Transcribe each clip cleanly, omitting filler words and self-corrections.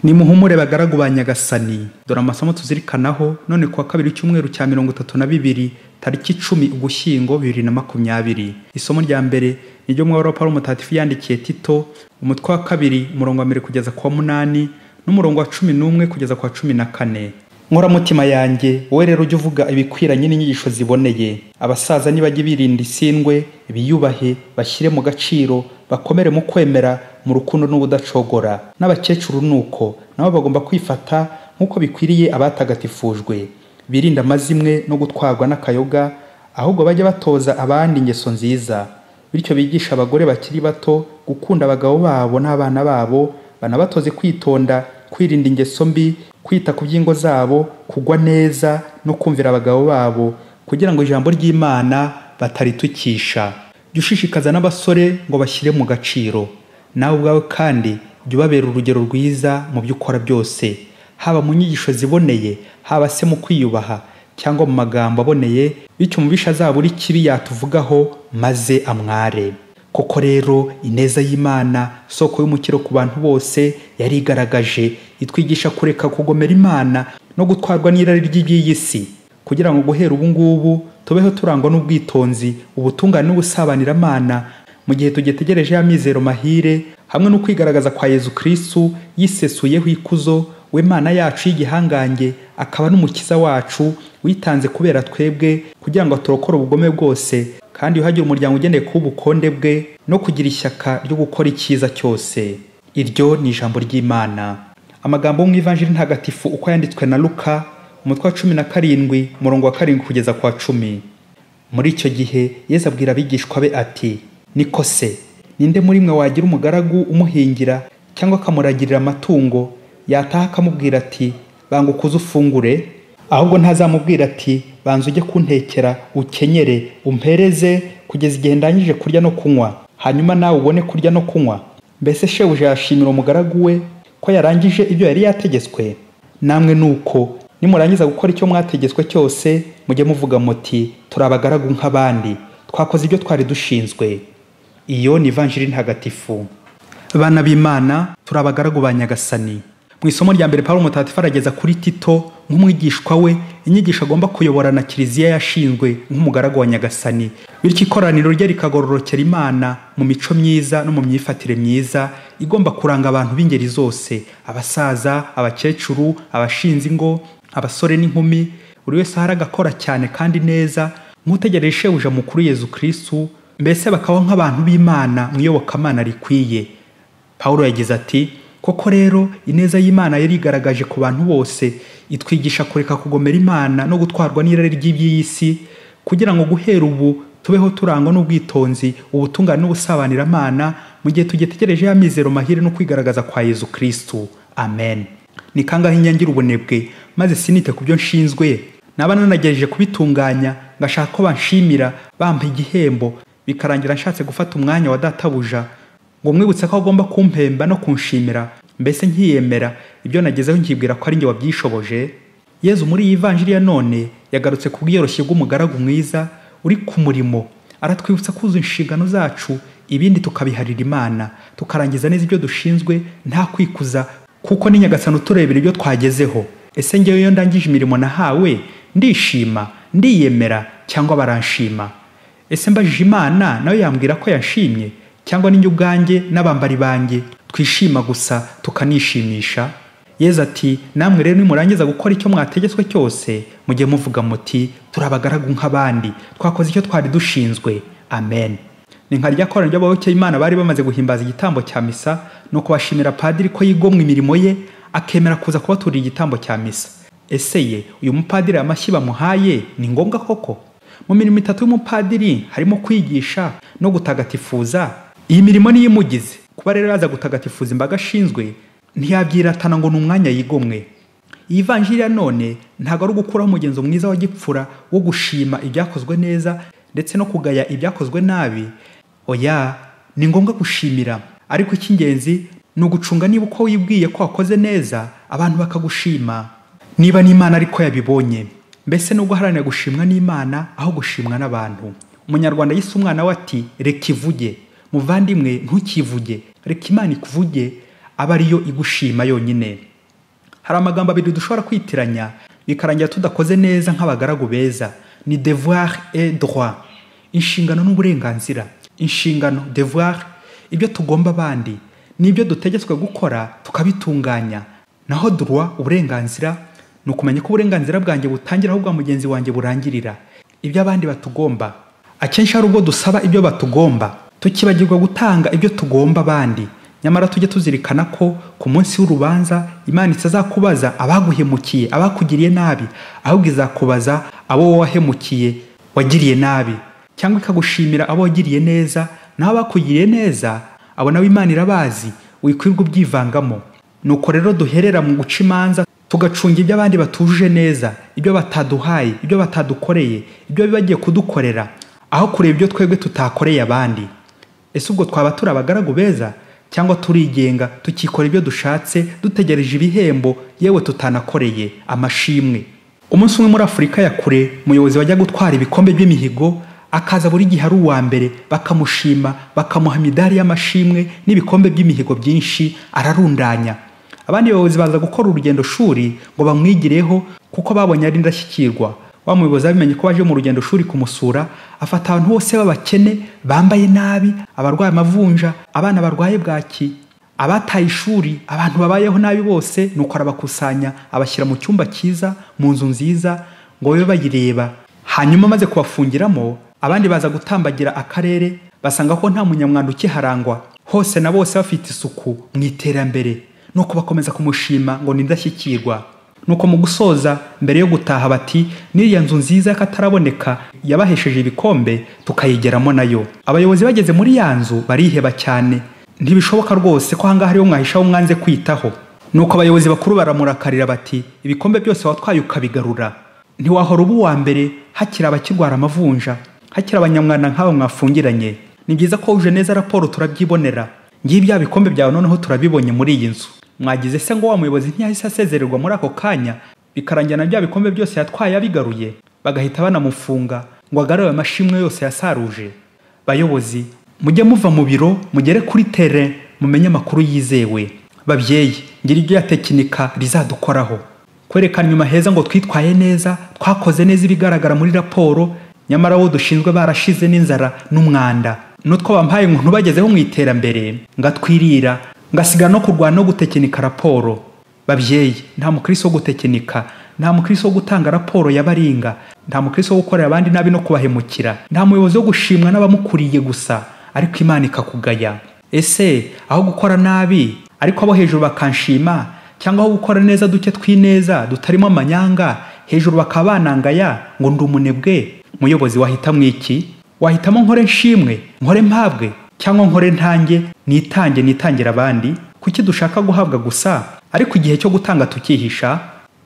Nimuhumure bagaragu ba Nyagasani. Dore amasomo tuzirikanaho none kuwa kabiri cyumweru cya 32 tariki 10 Ugushyingo 2020. Isomo rya mbere niryo mwaro Paulo mutagatifu yandikiye Tito, umutwe wa 2 umurongo wa 1 kugeza kwa 8 n'umurongo wa 11 kugeza kwa 14. Nkora mutima yanjye, wowe rero ujye uvuga ibikwiranye n'inyigisho ziboneye. Abasaza nibajye birinda isindwe, biyubahe, bashyire mu gaciro, bakomere mu kwemera, mu rukundo n'ubudacogora. N'abakecuru nuko nabo bagomba kwifata nkuko bikwiriye abatagatifujwe. Birinda amazimwe no gutwarwa n'akayoga, ahubwo bajye batoza abandi ingeso nziza. Bityo bigisha abagore bakiri bato gukunda abagabo babo n'abana babo, banabatoze kwitonda, kwirinda ingeso mbi, kwita ku byingo zabo, kugwa neza no kumvira abagabo babo, kugira ngo ijambo ry'Imana bataritukisha. Ushishikaza n'abasore ngo bashyire mu gaciro. Nawe ubwawe kandi jya ubabera urugero rwiza mu byo ukora byose, haba mu nyigisho ziboneye, haba se mu kwiyubaha cyangwa mu magambo aboneye, bityo umubisha azabura ikibi yatuvugaho maze amware. Koko rero ineza y'Imana, soko y'umukiro ku bantu bose, yari igaragaje, itwigisha kureka kugomera Imana no gutwarwa n'irari ry'iyi si, kugira ngo guhera ubu ngubu tubeho turangwa n'ubwitonzi, ubutungane n'ubusabanira-Mana, mu gihe tugetegereje ya mizero mahire hamwe no kwigaragaza kwa Yezu Kristu yisesuyeho ikuzo, we Mana yacu y'igihangange, akaba n'umukiza wacu witanze kubera twebwe, kugira ngo turokore ubugome bwose, kandi uhagira umuryango ugendeye ku bukonde bwe no kugira ishyaka ryo gukora icyiza cyose. Iryo ni ijambo ry'Imana. Amagambo mu Ivanjili ntagatifu uko yanditswe na Luka, umutwe wa 17 umurongo wa 7 kugeza kwa 10. Muri icyo gihe Yesu abwira abigishwa be ati: niko se, ninde muri mwe wagira umugaragu umuhingira cyangwa akamuragirira amatungo, yataha akamubwira ati banguka uze ufungure? Ahubwo ntazamubwira ati banza ujye kuntekera, ukenyere, umpereze kugeza igihe ndangije kurya no kunywa, hanyuma nawe ubone kurya no kunywa. Mbese shebuja yashimira umugaragu we ko yarangije ibyo yari yategetswe? Namwe nuko nimurangiza gukora icyo mwategetswe cyose, mujye muvuga muti turi abagaragu nk'abandi, twakoze ibyo twari dushinzwe. Iyo ni Ivanjili ntagatifu. Bana b'Imana, turi abagaragu ba Nyagasani. Mu isomo rya mbere Paulo mutagatifu arageza kuri Tito nk'umwigishwa we inyigisho agomba kuyoborana kiliziya yashinzwe nk'umugaragu wa Nyagasani, bityo ikoraniro rye rikagororokera Imana mu mico myiza no mu myifatire myiza igomba kuranga abantu b'ingeri zose, abasaza, abakecuru, abashinze ingo, abasore n'inkumi, buri wese ahari agakora cyane kandi neza nk'utegereje shebuja mukuru Yezu Kristu, mbese bakabaho nk'abantu b'Imana mu iyobokamana rikwiye. Paulo yagize ati: koko rero ineza y'Imana yari igaragaje ku bantu bose, itwigisha kureka kugomera Imana no gutwarwa n'irari ry'iyi si, kugira ngo guhera ubu tubeho turangwa n'ubwitonzi, ubutungane n'ubusabanira-Mana, mu gihe tugetegereje ya mizero mahire no kwigaragaza kwa Yezu Kristu. Amen. Ni kangahe inyangira ubunebwe maze sinite ku byo nshinzwe, naba nanagejeje kubitunganya ngashaka ko banshimira bampa igihembo, bikarangira nshatse gufata umwanya wa databuja ngo mwibutse ko agomba kumpemba no kunshimira, mbese nkiyemera ibyo nagezeho nkibwira ko ari njye wabyishoboje. Yezu muri iyi Ivanjili ya none yagarutse ku bwiyoroshye bw'umugaragu mwiza uri ku murimo, aratwibutsa kuzuza inshingano zacu, ibindi tukabiharira Imana, tukarangiza neza ibyo dushinzwe nta kwikuza, kuko ni Nyagasani uturebera ibyo twagezeho. Ese njyewe iyo ndangije imirimo nahawe ndishima, ndiyemera cyangwa baranshima? Ese mbajije Imana nawe yambwira ko yanshimye, cyangwa ninjye ubwanjye n'abambari banjye twishima gusa tukanishimisha? Yezu ati: namwe rero nimurangiza gukora icyo mwategetswe cyose, mujye muvuga muti turi abagaragu nk'abandi, twakoze icyo twari dushinzwe. Amen. Ni nka rya koraniro ry'abayoboke Imana bari bamaze guhimbaza igitambo cya misa, no kubashimira padiri ko yigomwa imirimo ye akemera kuza kubaturira igitambo cya misa. Ese ye uyu mupadiri amashyi bamuhaye ni ngombwa koko? Mu mirimo 3 y'umupadiri harimo kwigisha no gutagatifuza. Iyi mirimo niyo imugize. Kuba rero yaza gutagatifuza imbaga ashinzwe, ntiyabyiratana ngo n'umwanya yigomwe. Iyi Ivanjili ya none ntago ari ugukuraho umugenzo mwiza wa gipfura wo gushima ibyakozwe neza ndetse no kugaya ibyakozwe nabi. Oya, ni ngombwa gushimira, ariko icy'ingenzi ni ugucunga niba uko wibwiye ko wakoze neza abantu bakagushima, niba n'Imana ariko yabibonye. Mbese nubwo haranira gushimwa n'Imana aho gushimwa n'abantu. Umunyarwanda yise umwana we ati reka ivuge. Muvandimwe ntukivuge, reka Imana ikuvuge, aba ariyo igushima yonyine. hari amagambo abiri dushobora kwitiranya bikarangira tudakoze neza nk'abagaragu beza. Ni devoir et droit, inshingano n'uburenganzira. Inshingano, devoir, ibyo tugomba abandi n'ibyo dutegetswe gukora tukabitunganya. Naho droit, uburenganzira, ni ukumenya ko uburenganzira bwanjye butangira aho bwa mugenzi wanjye burangirira. Ibyo abandi batugomba, akenshi hari ubwo dusaba ibyo batugomba tukibagirwa gutanga ibyo tugomba abandi. Nyamara tujye tuzirikana ko ku munsi w'urubanza Imana itazakubaza abaguhemukiye, abakugiriye nabi, ahubwo izakubaza abo wahemukiye, wagiriye nabi, cyangwa ikagushimira abo wagiriye neza. Naho abakugiriye neza abo nawe Imana irabazi, wikwirwa ubyivangamo. Nuko rero duherera mu guca imanza tugacunga ibyo abandi batuje neza, ibyo bataduhaye, ibyo batadukoreye, ibyo bibagiye kudukorera, aho kureba ibyo twebwe tutakoreye abandi. Ese ubwo twaba turi abagaragu beza, cyangwa turigenga tukikora ibyo dushatse dutegereje ibihembo yewe tutanakoreye amashimwe? Umunsi umwe muri Afurika ya kure, umuyobozi wajya gutwara ibikombe by'imihigo akaza buri gihe ari uwa mbere, bakamushima, bakamuha imidari y'amashimwe n'ibikombe by'imihigo byinshi ararundanya. Abandi bayobozi baza gukora urugendo shuri ngo bamwigireho kuko babonye ari indashyikirwa. Wa muyobozi abimenye ko baje mu rugendo shuri kumusura, afata abantu bose b'abakene bambaye nabi, abarwaye amavunja, abana barwaye bwaki, abataye ishuri, abantu babayeho nabi bose, nuko arabakusanya abashyira mu cyumba cyiza, mu nzu nziza ngo babe bayireba. Hanyuma maze kubafungiramo, abandi baza gutambagira akarere, basanga ko nta munyamwanda ukiharangwa, hose na bose bafite isuku mu iterambere. Nuko bakomeza kumushima ngo ni indashyikirwa. Nuko mu gusoza mbere yo gutaha bati, n'iriya nzu nziza y'akataraboneka yabahesheje ibikombe tukayigeramo nayo. Abayobozi bageze muri ya nzu bariheba cyane, ntibishoboka rwose ko ahangaha ariho mwahishaho mwanze kwitaho. Nuko abayobozi bakuru baramurakarira bati, ibikombe byose watwaye ukabigarura. Ntiwahora uba uwa mbere hakiri abakirwara amavunja, hakiri abanyamwanda nk'abo mwafungiranye. Ni byiza ko uje neza, raporo turabyibonera. Ngiye bya bikombe byawe noneho turabibonye muri iyi nzu. Mwagize se ngo wa muyobozi ntiyahise asezererwa muri ako kanya, bikarangira na bya bikombe byose yatwaye abigaruye, bagahita banamufunga ngo agarure amashimwe yose yasaruje? Bayobozi, mujye muva mu biro mugere kuri terrain mumenye amakuru yizewe. Babyeyi, ngira ibyo ya tekinika rizadukoraho, kwerekana nyuma heza ngo twitwaye neza, twakoze neza ibigaragara muri raporo, nyamara abo dushinzwe barashize n'inzara n'umwanda. Nutwo bampaye ngo ntubagezeho mu iterambere ngatwirira, ngasiga no kurwana no gutekinika raporo. Babyeyi, nta mukristo wo gutekinika, nta mukristo wo gutanga raporo y'abaringa, nta mukristo wo gukorera abandi nabi no kubahemukira, nta muyobozi wo gushimwa n'abamukuriye gusa ariko Imana ikakugaya. Ese aho gukora nabi ariko abo hejuru bakanshima, cyangwa aho gukora neza duke twineza dutarimo amanyanga, hejuru bakabanangaya ngo ndi umunebwe? Muyobozi, wahitamo iki? Wahitamo nkore nshimwe, nkore mpabwe, cyangwa nkore ntange, nitangira abandi? Kuki dushaka guhabwa gusa ariko igihe cyo gutanga tukihisha?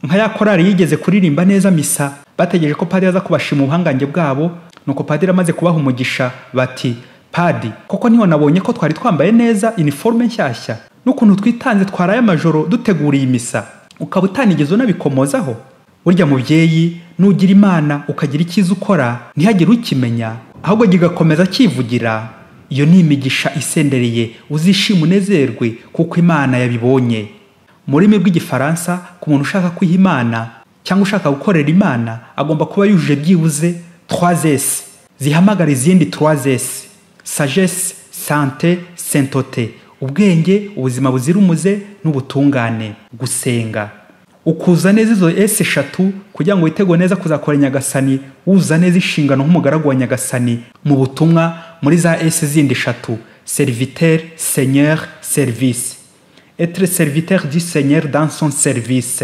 Nka ya korari yigeze kuririmba neza misa, bategereje ko padiri aza kubashima ubuhangange bwabo. Nuko padiri amaze kubaha umugisha bati, padi, koko niho nabonye ko twari twambaye neza uniforme nshyashya, n'ukuntu twitanze twaraye amajoro duteguriye imisa, ukaba utanigeze unabikomozaho. Burya mubyeyi, nugira Imana ukagira icyiza ukora ntihagire ukimenya, ahubwo gigakomeza kivugira. Iyo ni imigisha isendereye, uzishima unezerwe kuko Imana yabibonye. Mu rurimi rw'Igifaransa, ku muntu ushaka kwiha Imana cyangwa ushaka gukorera Imana agomba kuba yujuje byibuze 3S zihamagara izindi 3S: sagesse, santé, sainteté, ubwenge, ubuzima buzira umuze n'ubutungane, gusenga. Ukuza neza izo S eshatu kugira ngo witego neza kuzakora Nyagasani, uza neza inshingano nk'umugaragu wa Nyagasani mu butumwa muri za S zindi eshatu: serviteur, seigneur, service. Être serviteur du Seigneur dans son service.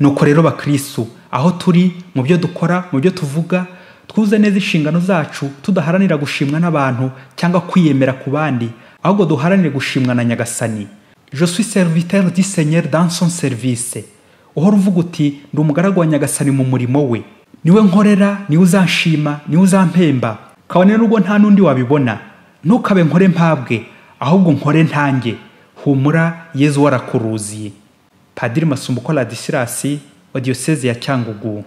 Nuko rero bakristo, aho turi mu byo dukora, mu byo tuvuga, twuze neza inshingano zacu, tudaharanira gushimwa n'abantu cyangwa kwiyemera ku bandi, ahubwo duharanire gushimwa na Nyagasani. Je suis serviteur du Seigneur dans son service. Uhora uvuga uti ndi umugaragu wa Nyagasani mu murimo we, niwe nkorera, niwe uzanshima, niwe uzampemba, kabone n'ubwo nta n'undi wabibona. Ntukabe nkore mpabwe, ahubwo nkore ntange. Humura, Yezu warakuruziye. Padiri Masumbuko Ladislas wa Diocese ya Cyangugu.